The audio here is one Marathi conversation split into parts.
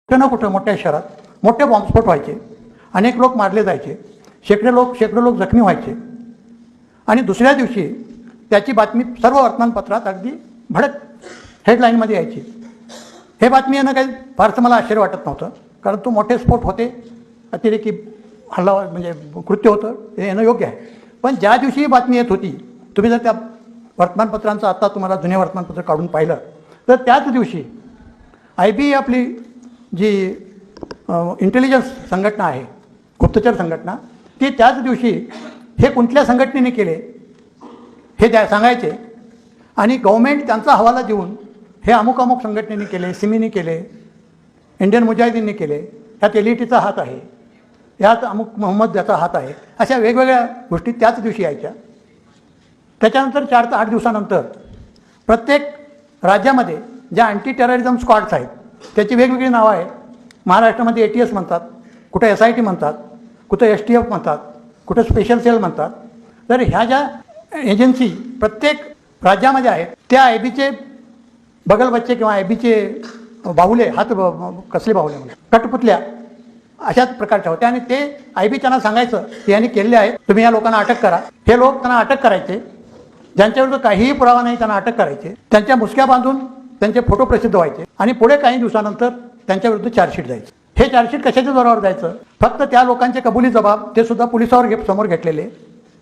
कुठं ना कुठं मोठ्या शहरात मोठे बॉम्बस्फोट व्हायचे, अनेक लोक मारले जायचे, शेकडो लोक जखमी व्हायचे आणि दुसऱ्या दिवशी त्याची बातमी सर्व वर्तमानपत्रात अगदी भडक हेडलाईनमध्ये यायची. हे बातमी येणं काही फारसं मला आश्चर्य वाटत नव्हतं, कारण तो मोठे स्फोट होते, अतिरेकी हल्ला म्हणजे कृत्य होतं, हे येणं योग्य आहे. पण ज्या दिवशी ही बातमी येत होती, तुम्ही जर त्या वर्तमानपत्रांचं आत्ता तुम्हाला जुने वर्तमानपत्र काढून पाहिलं तर त्याच दिवशी IB आपली जी इंटेलिजन्स संघटना आहे, गुप्तचर संघटना, ती त्याच दिवशी हे कुठल्या संघटनेने केले हे सांगायचे आणि गव्हर्मेंट त्यांचा हवाला देऊन हे अमुक अमुक संघटनेने केले, सिमीने केले, इंडियन मुजाहिदीनने केले, ह्यात LETचा हात आहे, ह्यात अमुक मोहम्मद याचा हात आहे, अशा वेगवेगळ्या गोष्टी त्याच दिवशी यायच्या. त्याच्यानंतर 4 ते 8 दिवसानंतर प्रत्येक राज्यामध्ये ज्या अँटी टेररिझम स्क्वॉड्स आहेत त्याची वेगवेगळी नावं आहे. महाराष्ट्रामध्ये ATS म्हणतात, कुठं SIT म्हणतात, कुठं STF म्हणतात, कुठं स्पेशल सेल म्हणतात. तर ह्या ज्या एजन्सी प्रत्येक राज्यामध्ये आहेत त्या IBचे बगलबच्चे किंवा IBचे बाहुले, हात कसले बाहुले म्हणजे कठपुतल्या अशाच प्रकारच्या होत्या आणि ते IB त्यांना सांगायचं की यांनी केलेले आहे, तुम्ही या लोकांना अटक करा. हे लोक त्यांना अटक करायचे, ज्यांच्याविरुद्ध काहीही पुरावा नाही त्यांना अटक करायचे, त्यांच्या मुसक्या बांधून त्यांचे फोटो प्रसिद्ध व्हायचे आणि पुढे काही दिवसानंतर त्यांच्याविरुद्ध चार्जशीट जायचं. हे चार्जशीट कशाच्या जोरावर जायचं? फक्त त्या लोकांचे कबुली जबाब ते सुद्धा पोलिसावर समोर घेतलेले,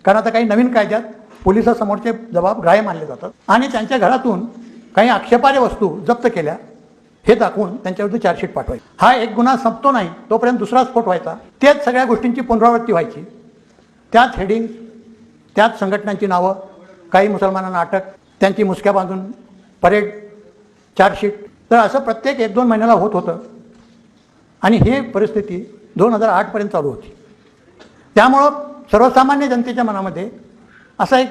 कारण आता काही नवीन कायद्यात पोलिसासमोरचे जबाब ग्राह्य मानले जातात आणि त्यांच्या घरातून काही आक्षेपार्ह वस्तू जप्त केल्या हे दाखवून त्यांच्याविरुद्ध चार्जशीट पाठवायची. हा एक गुन्हा संपतो नाही तोपर्यंत दुसरा स्फोट व्हायचा, तेच सगळ्या गोष्टींची पुनरावृत्ती व्हायची. त्याच हेडिंग, त्याच संघटनांची नावं, काही मुसलमानांना अटक, त्यांची मुसक्या बांधून परेड, चार्जशीट. तर असं प्रत्येक 1-2 महिन्याला होत होतं आणि ही परिस्थिती 2008 पर्यंत चालू होती. त्यामुळं सर्वसामान्य जनतेच्या मनामध्ये असा एक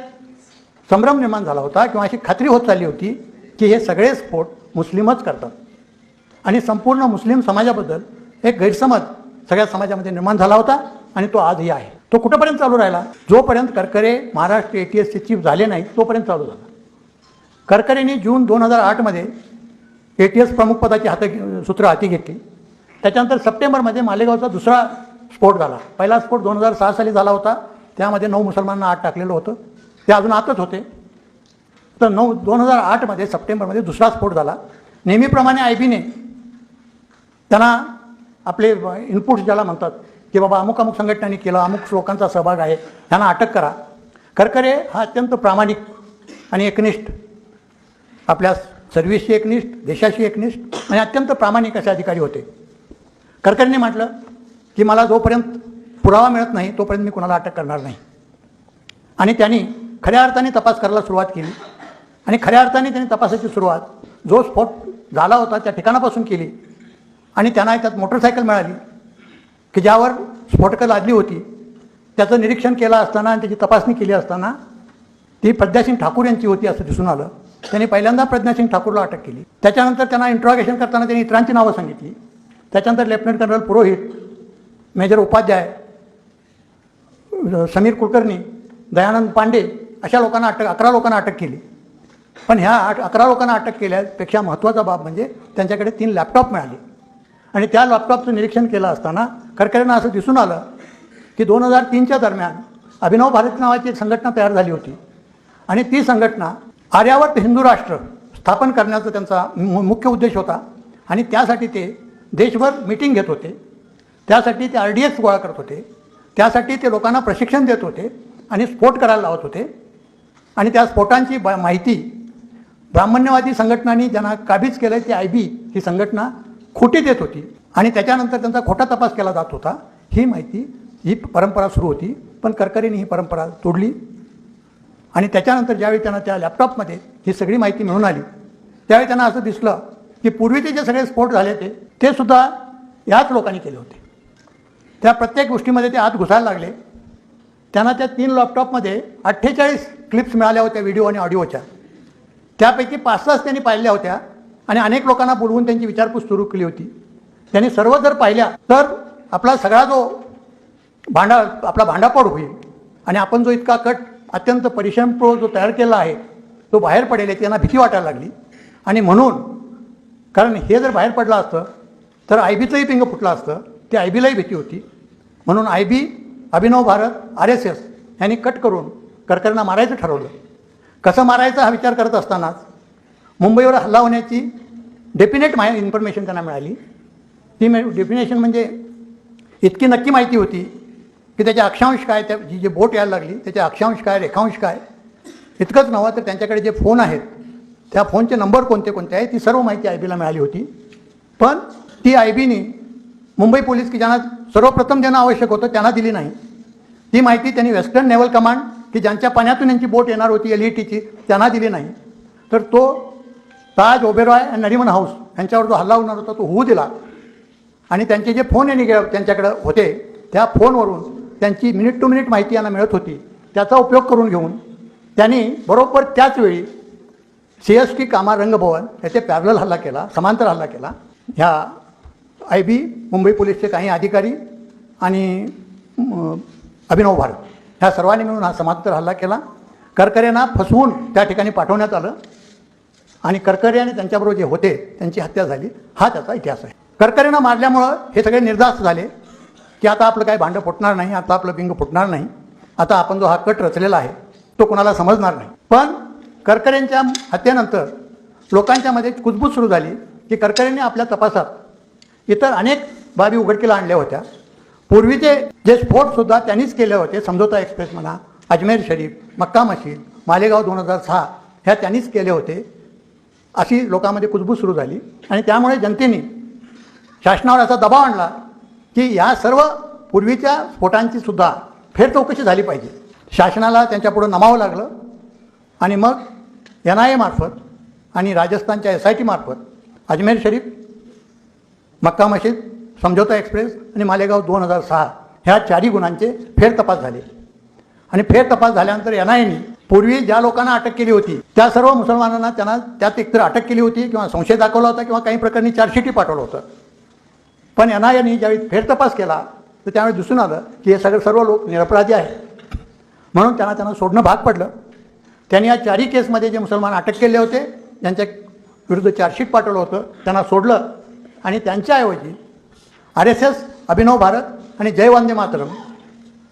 संभ्रम निर्माण झाला होता किंवा अशी खात्री होत चालली होती की हे सगळे स्फोट मुस्लिमच करतात आणि संपूर्ण मुस्लिम समाजाबद्दल एक गैरसमज सगळ्या समाजामध्ये निर्माण झाला होता आणि तो आजही आहे. तो कुठंपर्यंत चालू राहिला? जोपर्यंत करकरे महाराष्ट्र ATSचे चीफ झाले नाही तोपर्यंत चालू झाला. करकरेंनी जून 2008मध्ये ATS प्रमुखपदाची सूत्र हाती घेतली. त्याच्यानंतर सप्टेंबरमध्ये मालेगावचा दुसरा स्फोट झाला. पहिला स्फोट 2006 साली झाला होता, त्यामध्ये 9 मुसलमानांना आत टाकलेलं होतं, ते अजून आतच होते. तर 2008मध्ये सप्टेंबरमध्ये दुसरा स्फोट झाला. नेहमीप्रमाणे IBने त्यांना आपले इनपुट्स ज्याला म्हणतात की बाबा अमुक अमुक संघटनांनी केलं, अमुक लोकांचा सहभाग आहे, त्यांना अटक करा. करकरे हा अत्यंत प्रामाणिक आणि एकनिष्ठ, आपल्या सर्व्हिसशी एकनिष्ठ, देशाशी एकनिष्ठ आणि अत्यंत प्रामाणिक असे अधिकारी होते. करकरेंनी म्हटलं की मला जोपर्यंत पुरावा मिळत नाही तोपर्यंत मी कुणाला अटक करणार नाही आणि त्यांनी खऱ्या अर्थाने तपास करायला सुरुवात केली आणि खऱ्या अर्थाने त्यांनी तपासाची सुरुवात जो स्फोट झाला होता त्या ठिकाणापासून केली आणि त्यांना त्यात मोटरसायकल मिळाली की ज्यावर स्फोटकं लादली होती. त्याचं निरीक्षण केलं असताना आणि त्याची तपासणी केली असताना ती प्रज्ञासिंग ठाकूर यांची होती असं दिसून आलं. त्यांनी पहिल्यांदा प्रज्ञासिंग ठाकूरला अटक केली. त्याच्यानंतर त्यांना इंट्रॉगेशन करताना त्यांनी इतरांची नावं सांगितली. त्याच्यानंतर लेफ्टनंट कर्नल पुरोहित, मेजर उपाध्याय, समीर कुलकर्णी, दयानंद पांडे अशा लोकांना 11 लोकांना अटक केली. पण ह्या 11 लोकांना अटक केल्यापेक्षा महत्त्वाचा बाब म्हणजे त्यांच्याकडे 3 लॅपटॉप मिळाले आणि त्या लॅपटॉपचं निरीक्षण केलं असताना करकरेंना असं दिसून आलं की 2003च्या दरम्यान अभिनव भारत नावाची एक संघटना तयार झाली होती आणि ती संघटना आर्यावर्त हिंदू राष्ट्र स्थापन करण्याचा त्यांचा मुख्य उद्देश होता आणि त्यासाठी ते देशभर मीटिंग घेत होते, त्यासाठी ते RDX गोळा करत होते, त्यासाठी ते लोकांना प्रशिक्षण देत होते आणि स्फोट करायला लावत होते आणि त्या स्फोटांची माहिती ब्राह्मण्यवादी संघटनांनी ज्यांना काबीज केलं ती IB ही संघटना खोटी देत होती आणि त्याच्यानंतर त्यांचा खोटा तपास केला जात होता. ही माहिती, ही परंपरा सुरू होती. पण करकरेंनी ही परंपरा तोडली आणि त्याच्यानंतर ज्यावेळी त्यांना त्या लॅपटॉपमध्ये ही सगळी माहिती मिळून आली त्यावेळी त्यांना असं दिसलं की पूर्वीचे जे सगळे स्फोट झाले ते सुद्धा याच लोकांनी केले होते. त्या प्रत्येक गोष्टीमध्ये ते आत घुसायला लागले. त्यांना त्या 3 लॅपटॉपमध्ये 48 क्लिप्स मिळाल्या होत्या व्हिडिओ आणि ऑडिओच्या. त्यापैकी 5-6 त्यांनी पाहिल्या होत्या आणि अनेक लोकांना बोलवून त्यांची विचारपूस सुरू केली होती. त्यांनी सर्व जर पाहिल्या तर आपला सगळा जो आपला भांडाफोड होईल आणि आपण जो इतका कट अत्यंत परिश्रमपूर्वक जो तयार केला आहे तो बाहेर पडेल याची त्यांना भीती वाटायला लागली आणि म्हणून, कारण हे जर बाहेर पडलं असतं तर IBचंही पिंग फुटलं असतं. ती IBलाही भीती होती. म्हणून IB, अभिनव भारत, RSS यांनी कट करून करकरेंना मारायचं ठरवलं. कसं मारायचं हा विचार करत असतानाच मुंबईवर हल्ला होण्याची डेफिनेट इन्फॉर्मेशन त्यांना मिळाली. ती डेफिनेशन म्हणजे इतकी नक्की माहिती होती की त्याचे अक्षांश काय, त्या जी बोट यायला लागली त्याचे अक्षांश काय, रेखांश काय, इतकंच नव्हतं तर त्यांच्याकडे जे फोन आहेत त्या फोनचे नंबर कोणते कोणते आहेत ती सर्व माहिती IBला मिळाली होती. पण ती IBनी मुंबई पोलीस की ज्यांना सर्वप्रथम ज्यांना आवश्यक होतं त्यांना दिली नाही. ती माहिती त्यांनी वेस्टर्न नेव्हल कमांड की ज्यांच्या पाण्यातून यांची बोट येणार होती LETची त्यांना दिली नाही. तर तो ताज, ओबेरॉय आणि नरिमन हाऊस यांच्यावर जो हल्ला होणार होता तो होऊ दिला. आणि त्यांचे जे फोन यांनी त्यांच्याकडे होते त्या फोनवरून त्यांची मिनिट टू मिनिट माहिती यांना मिळत होती. त्याचा उपयोग करून घेऊन त्यांनी बरोबर त्याच वेळी CST कामा रंगभवन याचे पॅरलल हल्ला केला, समांतर हल्ला केला. ह्या IB, मुंबई पोलीसचे काही अधिकारी आणि अभिनव भारत ह्या सर्वांनी मिळून हा समांतर हल्ला केला. करकरेंना फसवून त्या ठिकाणी पाठवण्यात आलं आणि करकरे आणि त्यांच्याबरोबर जे होते त्यांची हत्या झाली. हा त्याचा इतिहास आहे. करकरेंना मारल्यामुळं हे सगळे निर्धास्त झाले की आता आपलं काही भांडं फुटणार नाही, आता आपलं बिंग फुटणार नाही, आता आपण जो हा कट रचलेला आहे तो कोणाला समजणार नाही. पण करकरेंच्या हत्येनंतर लोकांच्यामध्ये कुजबूज सुरू झाली की करकरेंनी आपल्या तपासात इतर अनेक बाबी उघडकीला आणल्या होत्या. पूर्वीचे जे स्फोटसुद्धा त्यांनीच केले होते, समझोता एक्सप्रेस म्हणा, अजमेर शरीफ, मक्का मशीद, मालेगाव 2006 ह्या त्यांनीच केले होते, अशी लोकांमध्ये कुजबूज सुरू झाली. आणि त्यामुळे जनतेने शासनावर असा दबाव आणला की या सर्व पूर्वीच्या स्फोटांची सुद्धा फेरचौकशी झाली पाहिजे. शासनाला त्यांच्यापुढं नमावं लागलं आणि मग NIA मार्फत आणि राजस्थानच्या SIT मार्फत अजमेर शरीफ, मक्का मशीद, समझोता एक्सप्रेस आणि मालेगाव 2006 ह्या चारही गुन्ह्यांचे फेरतपास झाले. आणि फेरतपास झाल्यानंतर NIAने पूर्वी ज्या लोकांना अटक केली होती त्या सर्व मुसलमानांना त्यांना त्यात एकतर अटक केली होती किंवा संशय दाखवला होता किंवा काही प्रकरणी चार्जशीटही पाठवलं होतं. पण NIAने ज्यावेळी फेरतपास केला तर त्यावेळी दिसून आलं की हे सर्व लोक निरपराधी आहेत. म्हणून त्यांना सोडणं भाग पडलं. त्यांनी या चारही केसमध्ये जे मुसलमान अटक केले होते, ज्यांच्या विरुद्ध चार्जशीट पाठवलं होतं, त्यांना सोडलं आणि त्यांच्याऐवजी RSS, अभिनव भारत आणि जय वंदे मातरम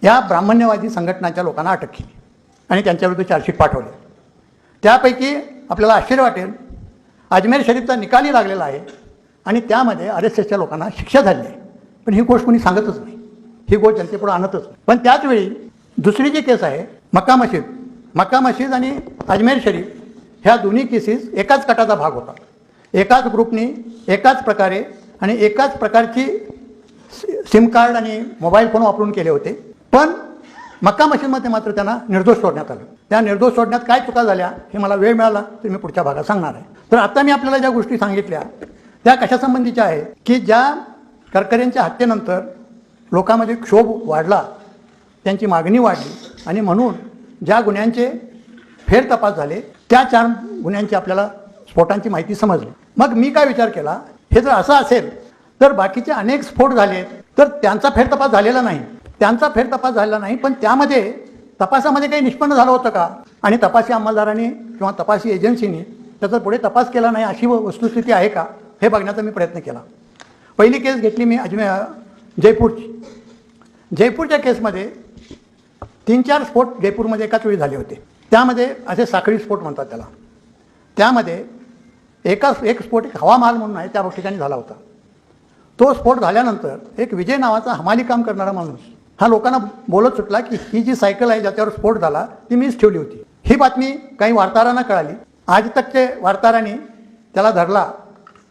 या ब्राह्मण्यवादी संघटनांच्या लोकांना अटक केली आणि त्यांच्याविरुद्ध चार्जशीट पाठवले. त्यापैकी आपल्याला आश्चर्य वाटेल, अजमेर शरीफचा निकालही लागलेला आहे आणि त्यामध्ये RSSच्या लोकांना शिक्षा झाली आहे. पण ही गोष्ट कोणी सांगतच नाही, ही गोष्ट जनतेपुढे आणतच नाही. पण त्याचवेळी दुसरी जी केस आहे मक्का मशीद आणि अजमेर शरीफ ह्या दोन्ही केसेस एकाच गटाचा भाग होता. एकाच ग्रुपनी एकाच प्रकारे आणि एकाच प्रकारची सिम कार्ड आणि मोबाईल फोन वापरून केले होते. पण मक्का मशीदमध्ये मात्र त्यांना निर्दोष सोडण्यात आलं. त्या निर्दोष सोडण्यात काय चुका झाल्या हे मला वेळ मिळाला तर मी पुढच्या भागात सांगणार आहे. तर आता मी आपल्याला ज्या गोष्टी सांगितल्या त्या कशासंबंधीच्या आहे की ज्या करकरेंच्या हत्येनंतर लोकांमध्ये क्षोभ वाढला, त्यांची मागणी वाढली आणि म्हणून ज्या गुन्ह्यांचे फेरतपास झाले त्या 4 गुन्ह्यांची आपल्याला स्फोटांची माहिती समजली. मग मी काय विचार केला, हे जर असं असेल तर बाकीचे अनेक स्फोट झाले तर त्यांचा फेरतपास झालेला नाही. त्यांचा फेरतपास झालेला नाही, पण त्यामध्ये तपासामध्ये काही निष्पन्न झालं होतं का आणि तपासी अंमलदारांनी किंवा तपासी एजन्सीनी त्याचा पुढे तपास केला नाही अशी वस्तुस्थिती आहे का हे बघण्याचा मी प्रयत्न केला. पहिली केस घेतली मी जयपूरची. जयपूरच्या केसमध्ये 3-4 स्फोट जयपूरमध्ये एकाच वेळी झाले होते. त्यामध्ये असे साखळी स्फोट म्हणतात त्याला. त्यामध्ये एक स्फोट एक हवामहाल म्हणून आहे त्या ठिकाणी झाला होता. तो स्फोट झाल्यानंतर एक विजय नावाचा हमाली काम करणारा माणूस हा लोकांना बोलत सुटला की ही जी सायकल आहे ज्याच्यावर स्फोट झाला ती मीच ठेवली होती. ही बातमी काही वार्ताहरांना कळाली. आज तकचे वार्ताहरांनी त्याला धरला,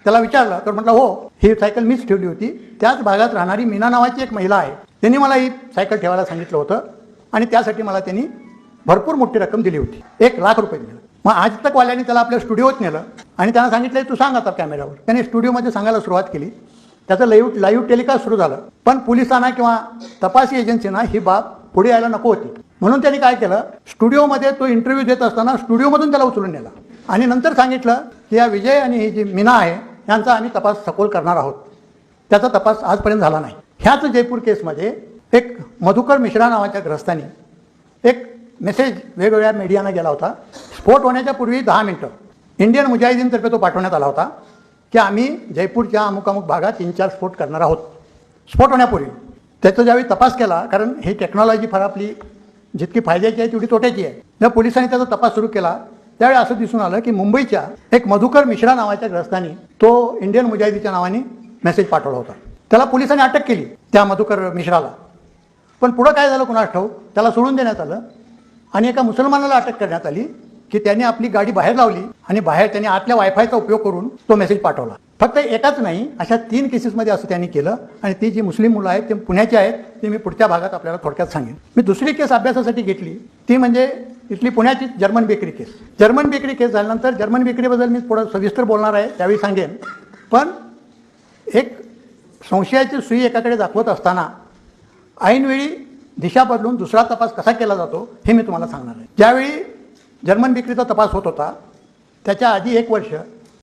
त्याला विचारलं तर म्हटलं हो ही सायकल मीच ठेवली होती. त्याच भागात राहणारी मीना नावाची एक महिला आहे, त्यांनी मला ही सायकल ठेवायला सांगितलं होतं आणि त्यासाठी मला त्यांनी भरपूर मोठी रक्कम दिली होती, 1 लाख रुपये दिले. मग आज तकवाल्याने त्याला आपल्या स्टुडिओत नेलं आणि त्यांना सांगितलं तू सांग आता कॅमेऱ्यावर. त्याने स्टुडिओमध्ये सांगायला सुरुवात केली. त्याचं लाईव्ह टेलिकास्ट सुरू झालं. पण पोलिसांना किंवा तपासी एजन्सीना ही बाब पुढे यायला नको होती. म्हणून त्यांनी काय केलं, स्टुडिओमध्ये तो इंटरव्ह्यू देत असताना स्टुडिओमधून त्याला उचलून नेला आणि नंतर सांगितलं की या विजय आणि ही जी मीना आहे यांचा आम्ही तपास सखोल करणार आहोत. त्याचा तपास आजपर्यंत झाला नाही. ह्याच जयपूर केसमध्ये एक मधुकर मिश्रा नावाच्या ग्रस्तानी एक मेसेज वेगवेगळ्या मीडियाना गेला होता. स्फोट होण्याच्या पूर्वी 10 मिनिटं इंडियन मुजाहिदीनतर्फे तो पाठवण्यात आला होता की आम्ही जयपूरच्या अमुक अमुक भागात 3-4 स्फोट करणार आहोत. स्फोट होण्यापूर्वी त्याचा ज्यावेळी तपास केला, कारण ही टेक्नॉलॉजी फार आपली जितकी फायद्याची आहे तेवढी तोट्याची आहे. जेव्हा पोलिसांनी त्याचा तपास सुरू केला त्यावेळी असं दिसून आलं की मुंबईच्या एक मधुकर मिश्रा नावाच्या ग्रस्तानी तो इंडियन मुजाहिदीच्या नावाने मेसेज पाठवला होता. त्याला पोलिसांनी अटक केली, त्या मधुकर मिश्राला. पण पुढं काय झालं कुणास ठाऊक, त्याला सोडून देण्यात आलं आणि एका मुसलमानाला अटक करण्यात आली की त्याने आपली गाडी बाहेर लावली आणि बाहेर त्याने आतल्या वायफायचा उपयोग करून तो मेसेज पाठवला. फक्त एकाच नाही, अशा 3 केसेसमध्ये असं त्यांनी केलं. आणि ती जी मुस्लिम मुलं आहेत ते पुण्याची आहेत, ती मी पुढच्या भागात आपल्याला थोडक्यात सांगेन. मी दुसरी केस अभ्यासासाठी घेतली ती म्हणजे इथली पुण्याची जर्मन बेकरी केस. जर्मन बेकरी केस झाल्यानंतर जर्मन बेकरीबद्दल मी थोडं सविस्तर बोलणार आहे, त्यावेळी सांगेन. पण एक संशयाची सुई एकाकडे दाखवत असताना ऐनवेळी दिशा बदलून दुसरा तपास कसा केला जातो हे मी तुम्हाला सांगणार आहे. ज्यावेळी जर्मन बेकरीचा तपास होत होता त्याच्या आधी 1 वर्ष